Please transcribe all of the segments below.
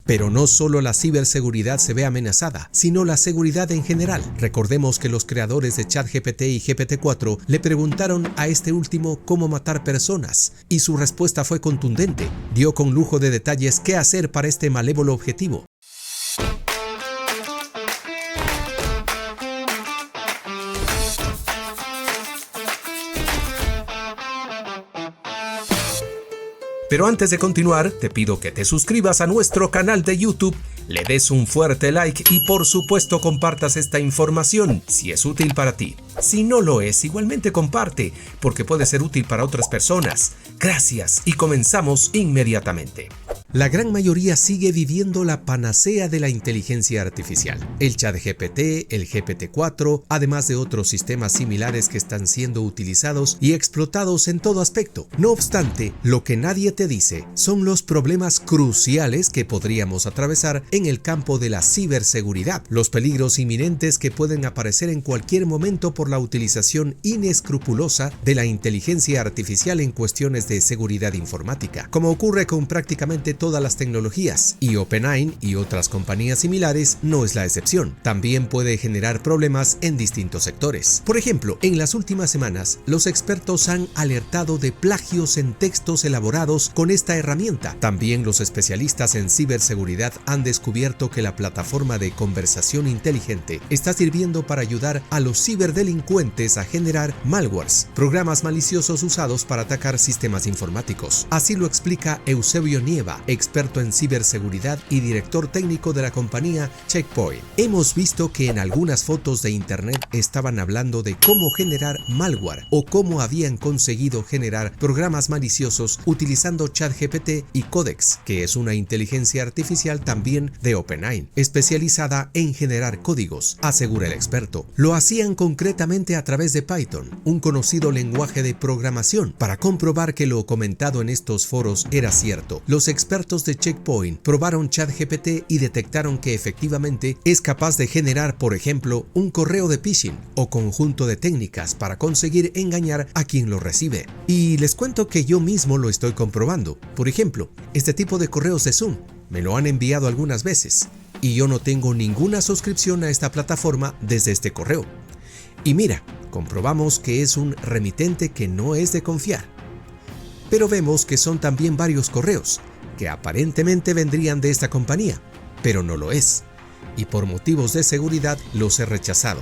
Pero no solo la ciberseguridad se ve amenazada, sino la seguridad en general. Recordemos que los creadores de ChatGPT y GPT-4 le preguntaron a este último cómo matar personas, y su respuesta fue contundente. Dio con lujo de detalles qué hacer para este malévolo objetivo. Pero antes de continuar, te pido que te suscribas a nuestro canal de YouTube, le des un fuerte like y por supuesto compartas esta información si es útil para ti. Si no lo es, igualmente comparte, porque puede ser útil para otras personas. Gracias y comenzamos inmediatamente. La gran mayoría sigue viviendo la panacea de la inteligencia artificial. El ChatGPT, el GPT-4, además de otros sistemas similares que están siendo utilizados y explotados en todo aspecto. No obstante, lo que nadie te dice son los problemas cruciales que podríamos atravesar en el campo de la ciberseguridad, los peligros inminentes que pueden aparecer en cualquier momento por la utilización inescrupulosa de la inteligencia artificial en cuestiones de seguridad informática, como ocurre con prácticamente todas las tecnologías, y OpenAI y otras compañías similares no es la excepción. También puede generar problemas en distintos sectores. Por ejemplo, en las últimas semanas, los expertos han alertado de plagios en textos elaborados con esta herramienta. También los especialistas en ciberseguridad han descubierto que la plataforma de conversación inteligente está sirviendo para ayudar a los ciberdelincuentes a generar malwares, programas maliciosos usados para atacar sistemas informáticos. Así lo explica Eusebio Nieva, experto en ciberseguridad y director técnico de la compañía Check Point. Hemos visto que en algunas fotos de internet estaban hablando de cómo generar malware o cómo habían conseguido generar programas maliciosos utilizando ChatGPT y Codex, que es una inteligencia artificial también de OpenAI, especializada en generar códigos, asegura el experto. Lo hacían concretamente a través de Python, un conocido lenguaje de programación. Para comprobar que lo comentado en estos foros era cierto, los expertos de Checkpoint probaron ChatGPT y detectaron que efectivamente es capaz de generar, por ejemplo, un correo de phishing o conjunto de técnicas para conseguir engañar a quien lo recibe. Y les cuento que yo mismo lo estoy comprobando. Por ejemplo, este tipo de correos de Zoom me lo han enviado algunas veces y yo no tengo ninguna suscripción a esta plataforma desde este correo. Y mira, comprobamos que es un remitente que no es de confiar. Pero vemos que son también varios correos que aparentemente vendrían de esta compañía, pero no lo es, y por motivos de seguridad los he rechazado.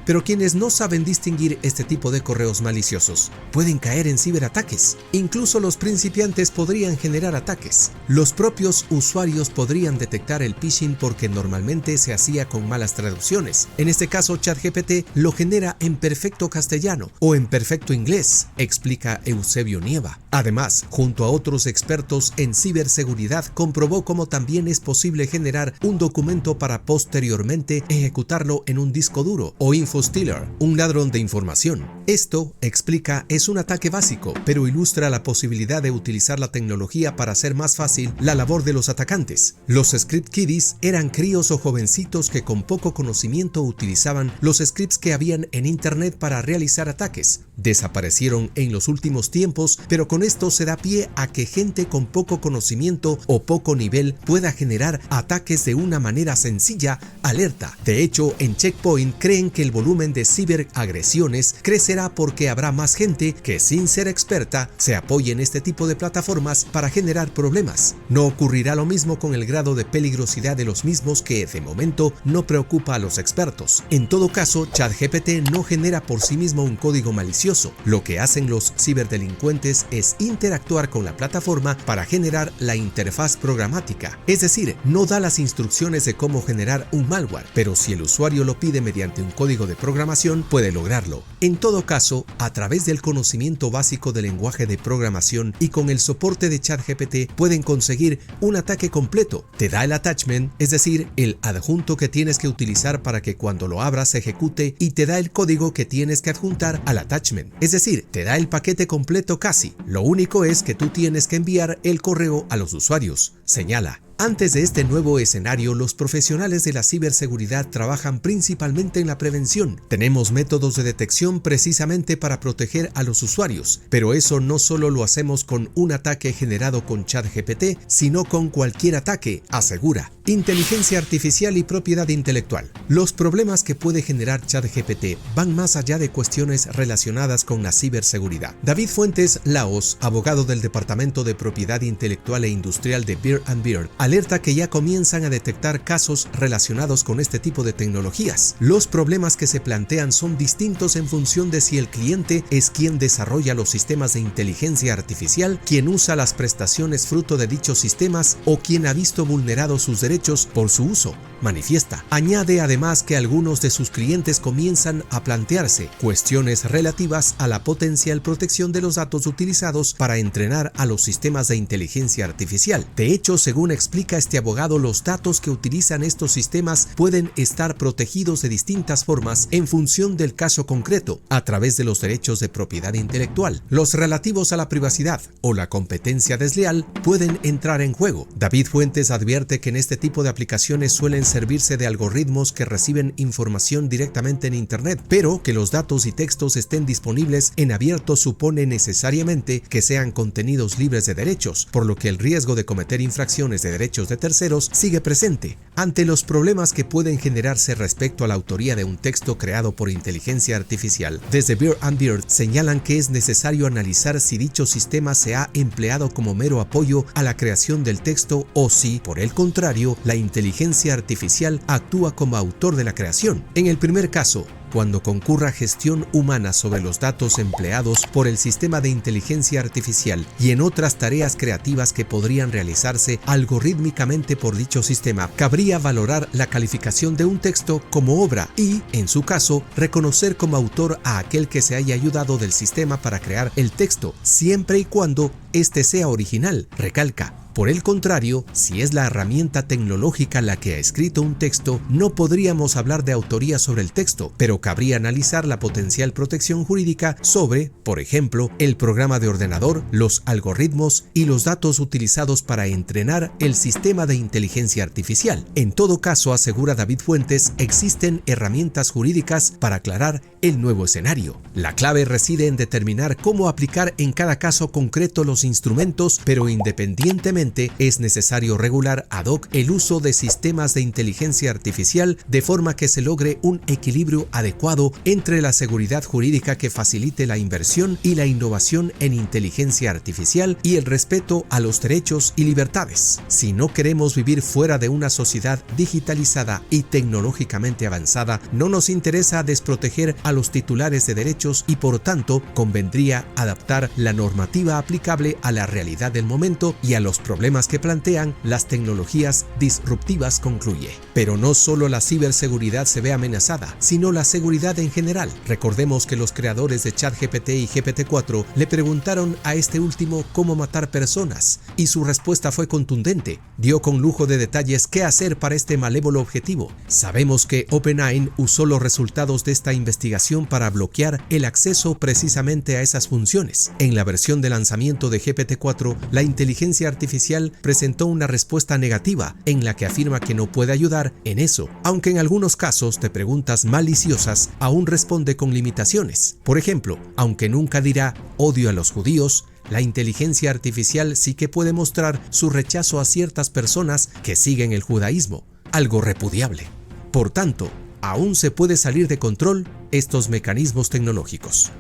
Pero quienes no saben distinguir este tipo de correos maliciosos pueden caer en ciberataques. Incluso los principiantes podrían generar ataques. Los propios usuarios podrían detectar el phishing porque normalmente se hacía con malas traducciones. En este caso, ChatGPT lo genera en perfecto castellano o en perfecto inglés, explica Eusebio Nieva. Además, junto a otros expertos en ciberseguridad, comprobó cómo también es posible generar un documento para posteriormente ejecutarlo en un disco duro o infostealer, un ladrón de información. Esto, explica, es un ataque básico, pero ilustra la posibilidad de utilizar la tecnología para hacer más fácil la labor de los atacantes. Los script kiddies eran críos o jovencitos que con poco conocimiento utilizaban los scripts que habían en internet para realizar ataques. Desaparecieron en los últimos tiempos, pero con esto se da pie a que gente con poco conocimiento o poco nivel pueda generar ataques de una manera sencilla, alerta. De hecho, en Checkpoint creen que el volumen de ciberagresiones crecerá porque habrá más gente que, sin ser experta, se apoye en este tipo de plataformas para generar problemas. No ocurrirá lo mismo con el grado de peligrosidad de los mismos, que de momento no preocupa a los expertos. En todo caso, ChatGPT no genera por sí mismo un código malicioso. Lo que hacen los ciberdelincuentes es interactuar con la plataforma para generar la interfaz programática. Es decir, no da las instrucciones de cómo generar un malware, pero si el usuario lo pide mediante un código de programación, puede lograrlo. En todo caso, a través del conocimiento básico del lenguaje de programación y con el soporte de ChatGPT pueden conseguir un ataque completo. Te da el attachment, es decir, el adjunto que tienes que utilizar para que cuando lo abras se ejecute, y te da el código que tienes que adjuntar al attachment. Es decir, te da el paquete completo casi. Lo único es que tú tienes que enviar el correo a los usuarios, señala. Antes de este nuevo escenario, los profesionales de la ciberseguridad trabajan principalmente en la prevención. Tenemos métodos de detección precisamente para proteger a los usuarios, pero eso no solo lo hacemos con un ataque generado con ChatGPT, sino con cualquier ataque, asegura. Inteligencia artificial y propiedad intelectual. Los problemas que puede generar ChatGPT van más allá de cuestiones relacionadas con la ciberseguridad. David Fuentes Laos, abogado del Departamento de Propiedad Intelectual e Industrial de Beard & Beard, alerta que ya comienzan a detectar casos relacionados con este tipo de tecnologías. Los problemas que se plantean son distintos en función de si el cliente es quien desarrolla los sistemas de inteligencia artificial, quien usa las prestaciones fruto de dichos sistemas o quien ha visto vulnerados sus derechos por su uso, manifiesta. Añade además que algunos de sus clientes comienzan a plantearse cuestiones relativas a la potencial protección de los datos utilizados para entrenar a los sistemas de inteligencia artificial. De hecho, según explica este abogado, los datos que utilizan estos sistemas pueden estar protegidos de distintas formas en función del caso concreto, a través de los derechos de propiedad intelectual. Los relativos a la privacidad o la competencia desleal pueden entrar en juego. David Fuentes advierte que en este tipo de aplicaciones suelen servirse de algoritmos que reciben información directamente en Internet, pero que los datos y textos estén disponibles en abierto supone necesariamente que sean contenidos libres de derechos, por lo que el riesgo de cometer infracciones de derechos de terceros sigue presente. Ante los problemas que pueden generarse respecto a la autoría de un texto creado por inteligencia artificial, desde Beard & Beard señalan que es necesario analizar si dicho sistema se ha empleado como mero apoyo a la creación del texto o si, por el contrario, la inteligencia artificial actúa como autor de la creación. En el primer caso, cuando concurra gestión humana sobre los datos empleados por el sistema de inteligencia artificial y en otras tareas creativas que podrían realizarse algorítmicamente por dicho sistema, cabría valorar la calificación de un texto como obra y, en su caso, reconocer como autor a aquel que se haya ayudado del sistema para crear el texto, siempre y cuando éste sea original, recalca. Por el contrario, si es la herramienta tecnológica la que ha escrito un texto, no podríamos hablar de autoría sobre el texto, pero cabría analizar la potencial protección jurídica sobre, por ejemplo, el programa de ordenador, los algoritmos y los datos utilizados para entrenar el sistema de inteligencia artificial. En todo caso, asegura David Fuentes, existen herramientas jurídicas para aclarar el nuevo escenario. La clave reside en determinar cómo aplicar en cada caso concreto los instrumentos, pero independientemente es necesario regular ad hoc el uso de sistemas de inteligencia artificial de forma que se logre un equilibrio adecuado entre la seguridad jurídica que facilite la inversión y la innovación en inteligencia artificial y el respeto a los derechos y libertades. Si no queremos vivir fuera de una sociedad digitalizada y tecnológicamente avanzada, no nos interesa desproteger a los titulares de derechos y por tanto convendría adaptar la normativa aplicable a la realidad del momento y a los problemas que plantean las tecnologías disruptivas, concluye. Pero no solo la ciberseguridad se ve amenazada, sino la seguridad en general. Recordemos que los creadores de ChatGPT y GPT-4 le preguntaron a este último cómo matar personas, y su respuesta fue contundente. Dio con lujo de detalles qué hacer para este malévolo objetivo. Sabemos que OpenAI usó los resultados de esta investigación para bloquear el acceso precisamente a esas funciones. En la versión de lanzamiento de GPT-4, la inteligencia artificial presentó una respuesta negativa en la que afirma que no puede ayudar en eso, aunque en algunos casos de preguntas maliciosas aún responde con limitaciones. Por ejemplo, aunque nunca dirá odio a los judíos, la inteligencia artificial sí que puede mostrar su rechazo a ciertas personas que siguen el judaísmo, algo repudiable. Por tanto, aún se puede salir de control estos mecanismos tecnológicos.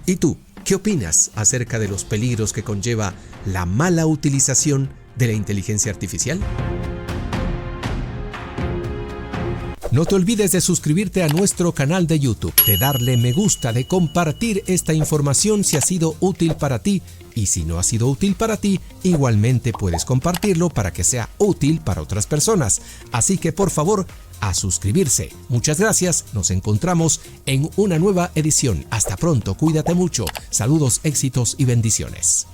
¿Y tú? ¿Qué opinas acerca de los peligros que conlleva la mala utilización de la inteligencia artificial? No te olvides de suscribirte a nuestro canal de YouTube, de darle me gusta, de compartir esta información si ha sido útil para ti. Y si no ha sido útil para ti, igualmente puedes compartirlo para que sea útil para otras personas. Así que por favor, a suscribirse. Muchas gracias, nos encontramos en una nueva edición. Hasta pronto, cuídate mucho. Saludos, éxitos y bendiciones.